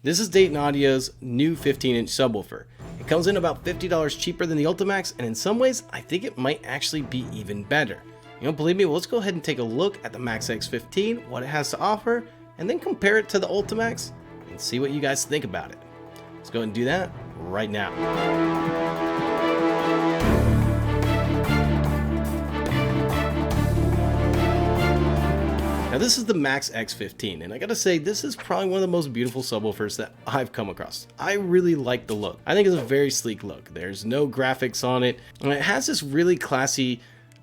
This is Dayton Audio's new 15-inch subwoofer. It comes in about $50 cheaper than the Ultimax, and in some ways, I think it might actually be even better. You don't believe me? Well, let's go ahead and take a look at the MX15, what it has to offer, and then compare it to the Ultimax and see what you guys think about it. Let's go ahead and do that right now. Now this is the MX15, and I gotta say, this is probably one of the most beautiful subwoofers that I've come across. I really like the look. I think it's a very sleek look. There's no graphics on it, and it has this really classy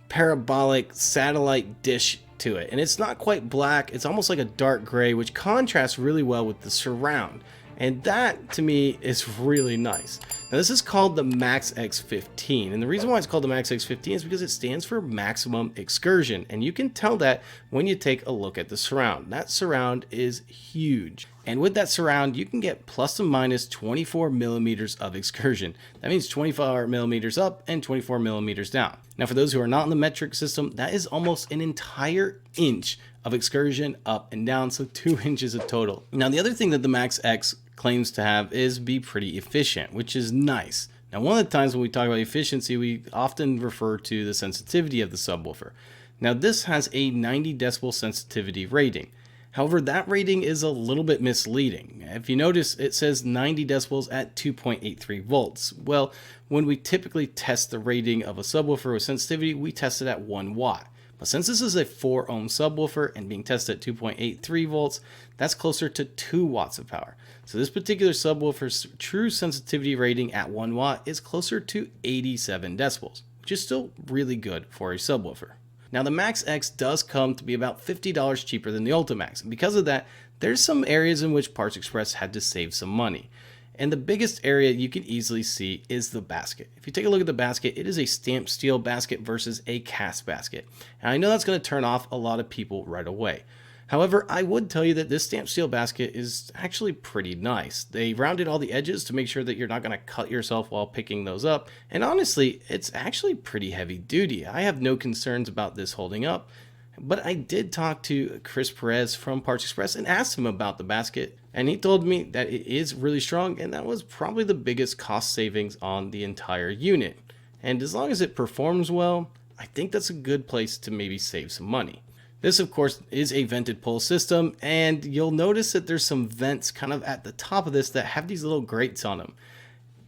parabolic satellite dish to it. And it's not quite black, it's almost like a dark gray, which contrasts really well with the surround. And that, to me, is really nice. Now, this is called the MX15, and the reason why it's called the MX15 is because it stands for Maximum Excursion, and you can tell that when you take a look at the surround. That surround is huge, and with that surround, you can get plus or minus 24 millimeters of excursion. That means 24 millimeters up and 24 millimeters down. Now, for those who are not in the metric system, that is almost an entire inch of excursion up and down, so 2 inches in total. Now, the other thing that the Max X claims to have is be pretty efficient, which is nice. Now, one of the times when we talk about efficiency, we often refer to the sensitivity of the subwoofer. Now, this has a 90 decibel sensitivity rating. However, that rating is a little bit misleading. If you notice, it says 90 decibels at 2.83 volts. Well, when we typically test the rating of a subwoofer with sensitivity, we test it at 1 watt. But since this is a 4 ohm subwoofer and being tested at 2.83 volts, that's closer to 2 watts of power. So this particular subwoofer's true sensitivity rating at 1 watt is closer to 87 decibels, which is still really good for a subwoofer. Now, the Max X does come to be about $50 cheaper than the Ultimax, and because of that, there's some areas in which Parts Express had to save some money. And the biggest area you can easily see is the basket. If you take a look at the basket, it is a stamped steel basket versus a cast basket. And I know that's going to turn off a lot of people right away. However, I would tell you that this stamped steel basket is actually pretty nice. They rounded all the edges to make sure that you're not going to cut yourself while picking those up. And honestly, it's actually pretty heavy duty. I have no concerns about this holding up. But I did talk to Chris Perez from Parts Express and asked him about the basket, and he told me that it is really strong, and that was probably the biggest cost savings on the entire unit. And as long as it performs well, I think that's a good place to maybe save some money. This, of course, is a vented pull system, and you'll notice that there's some vents kind of at the top of this that have these little grates on them.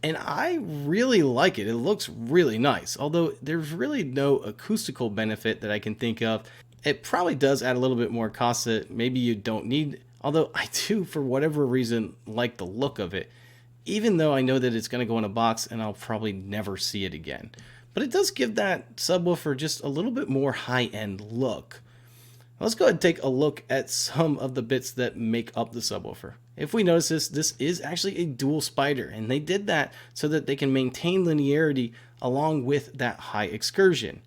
And I really like it. It looks really nice, although there's really no acoustical benefit that I can think of. It probably does add a little bit more cost that maybe you don't need, although I do, for whatever reason, like the look of it, even though I know that it's going to go in a box and I'll probably never see it again. But it does give that subwoofer just a little bit more high-end look. Let's go ahead and take a look at some of the bits that make up the subwoofer. If we notice this is actually a dual spider, and they did that so that they can maintain linearity along with that high excursion.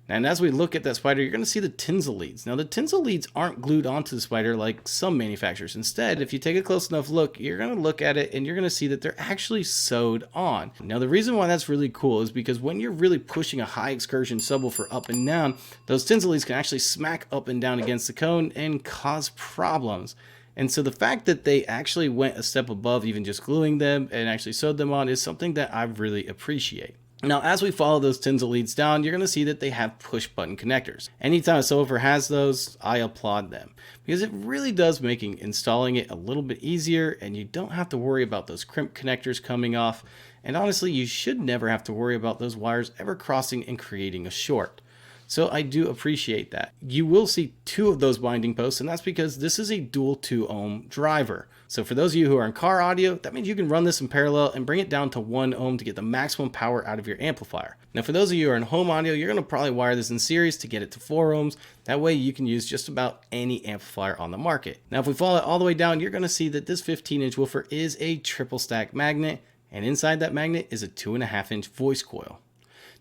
And as we look at that spider, you're going to see the tinsel leads. Now, the tinsel leads aren't glued onto the spider like some manufacturers. Instead, if you take a close enough look, you're going to look at it and you're going to see that they're actually sewed on. Now, the reason why that's really cool is because when you're really pushing a high excursion subwoofer up and down, those tinsel leads can actually smack up and down against the cone and cause problems. And so the fact that they actually went a step above even just gluing them and actually sewed them on is something that I really appreciate. Now, as we follow those tinsel leads down, you're going to see that they have push button connectors. Anytime a subwoofer has those, I applaud them because it really does make installing it a little bit easier, and you don't have to worry about those crimp connectors coming off. And honestly, you should never have to worry about those wires ever crossing and creating a short. So I do appreciate that. You will see 2 of those binding posts, and that's because this is a dual 2 ohm driver. So for those of you who are in car audio, that means you can run this in parallel and bring it down to 1 ohm to get the maximum power out of your amplifier. Now, for those of you who are in home audio, you're going to probably wire this in series to get it to 4 ohms. That way you can use just about any amplifier on the market. Now, if we follow it all the way down, you're going to see that this 15-inch woofer is a triple stack magnet, and inside that magnet is a 2.5-inch voice coil.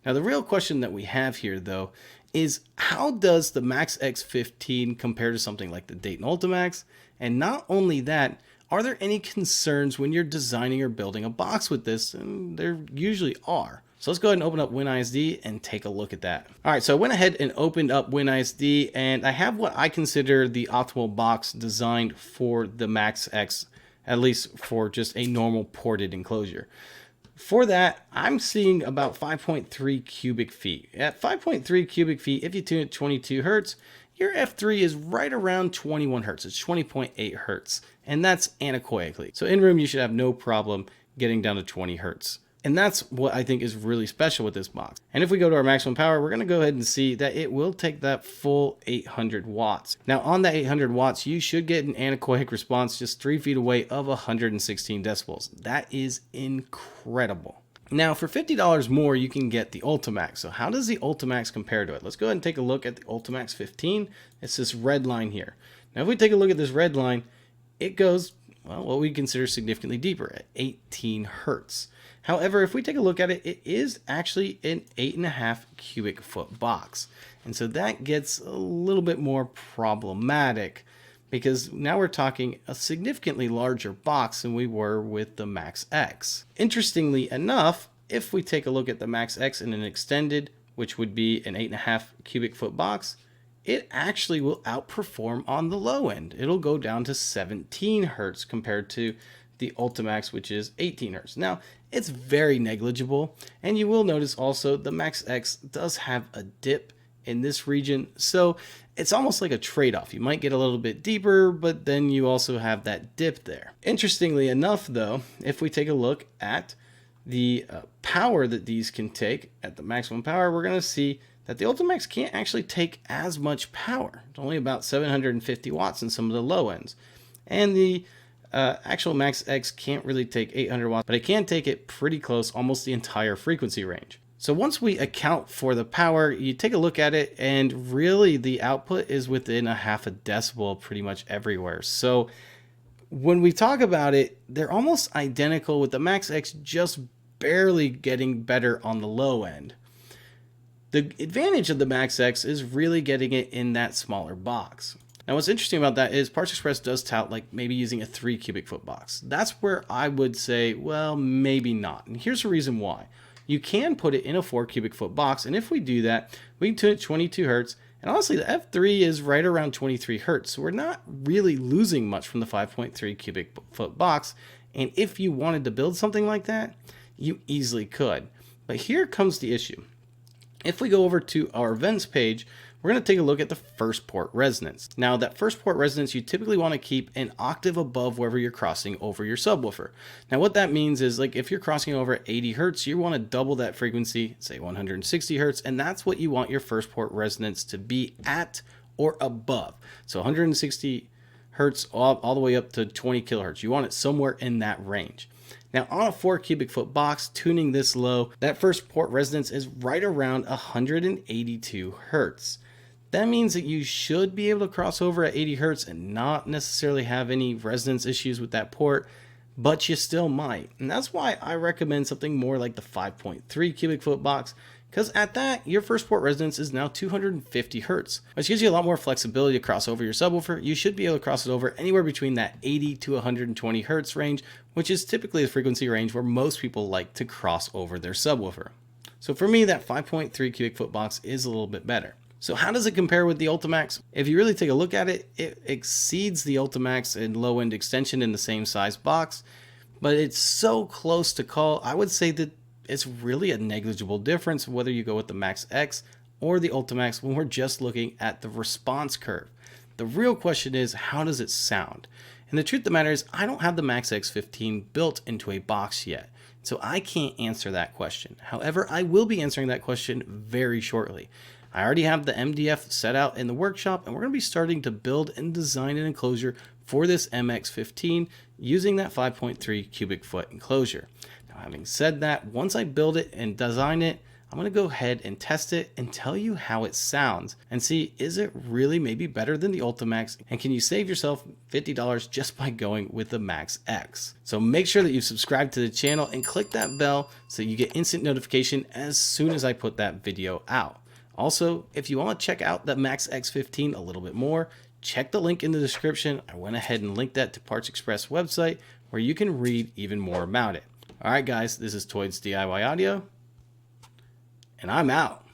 Now, the real question that we have here, though, is how does the Max X15 compare to something like the Dayton Ultimax? And not only that, are there any concerns when you're designing or building a box with this? And there usually are. So let's go ahead and open up WinISD and take a look at that. All right, so I went ahead and opened up WinISD, and I have what I consider the optimal box designed for the Max X at least for just a normal ported enclosure. For that, I'm seeing about 5.3 cubic feet. At 5.3 cubic feet, if you tune at 22 hertz, your F3 is right around 21 hertz. It's 20.8 hertz, and that's anechoically. So in room, you should have no problem getting down to 20 hertz. And that's what I think is really special with this box. And if we go to our maximum power, we're gonna go ahead and see that it will take that full 800 watts. Now on that 800 watts, you should get an anechoic response just 3 feet away of 116 decibels. That is incredible. Now for $50 more, you can get the Ultimax. So how does the Ultimax compare to it? Let's go ahead and take a look at the Ultimax 15. It's this red line here. Now if we take a look at this red line, it goes, well, what we consider significantly deeper at 18 hertz. However, if we take a look at it, it is actually an 8.5 cubic foot box. And so that gets a little bit more problematic because now we're talking a significantly larger box than we were with the Max X. Interestingly enough, if we take a look at the Max X in an extended, which would be an 8.5 cubic foot box, it actually will outperform on the low end. It'll go down to 17 hertz compared to the Ultimax, which is 18 hertz. Now, it's very negligible, and you will notice also the Max X does have a dip in this region, so it's almost like a trade-off. You might get a little bit deeper, but then you also have that dip there. Interestingly enough, though, if we take a look at the power that these can take at the maximum power, we're going to see that the Ultimax can't actually take as much power. It's only about 750 watts in some of the low ends. And the actual Max X can't really take 800 watts, but it can take it pretty close, almost the entire frequency range. So once we account for the power, you take a look at it, and really the output is within a half a decibel pretty much everywhere. So when we talk about it, they're almost identical, with the Max X just barely getting better on the low end. The advantage of the Max X is really getting it in that smaller box. Now what's interesting about that is Parts Express does tout like maybe using a 3 cubic foot box. That's where I would say, well, maybe not. And here's the reason why. You can put it in a 4 cubic foot box, and if we do that, we can tune it 22 hertz, and honestly the F3 is right around 23 hertz, so we're not really losing much from the 5.3 cubic foot box. And if you wanted to build something like that, you easily could. But here comes the issue. If we go over to our events page, we're going to take a look at the first port resonance. Now that first port resonance, you typically want to keep an octave above wherever you're crossing over your subwoofer. Now what that means is, like, if you're crossing over at 80 hertz, you want to double that frequency, say 160 hertz, and that's what you want your first port resonance to be at or above. So 160 hertz all the way up to 20 kilohertz. You want it somewhere in that range. Now on a 4 cubic foot box, tuning this low, that first port resonance is right around 182 hertz. That means that you should be able to cross over at 80 hertz and not necessarily have any resonance issues with that port, but you still might. And that's why I recommend something more like the 5.3 cubic foot box, because at that, your first port resonance is now 250 hertz, which gives you a lot more flexibility to cross over your subwoofer. You should be able to cross it over anywhere between that 80 to 120 hertz range, which is typically the frequency range where most people like to cross over their subwoofer. So for me, that 5.3 cubic foot box is a little bit better. So how does it compare with the Ultimax? If you really take a look at it, it exceeds the Ultimax in low-end extension in the same size box, but it's so close to call. I would say that it's really a negligible difference whether you go with the Max X or the Ultimax when we're just looking at the response curve. The real question is, how does it sound? And the truth of the matter is, I don't have the Max X15 built into a box yet, so I can't answer that question. However, I will be answering that question very shortly. I already have the MDF set out in the workshop, and we're going to be starting to build and design an enclosure for this MX15 using that 5.3 cubic foot enclosure. Now, having said that, once I build it and design it, I'm going to go ahead and test it and tell you how it sounds and see, is it really maybe better than the Ultimax, and can you save yourself $50 just by going with the Max X? So make sure that you subscribe to the channel and click that bell so you get instant notification as soon as I put that video out. Also, if you want to check out the Max X15 a little bit more, check the link in the description. I went ahead and linked that to Parts Express website where you can read even more about it. Alright guys, this is Toyd's DIY Audio, and I'm out.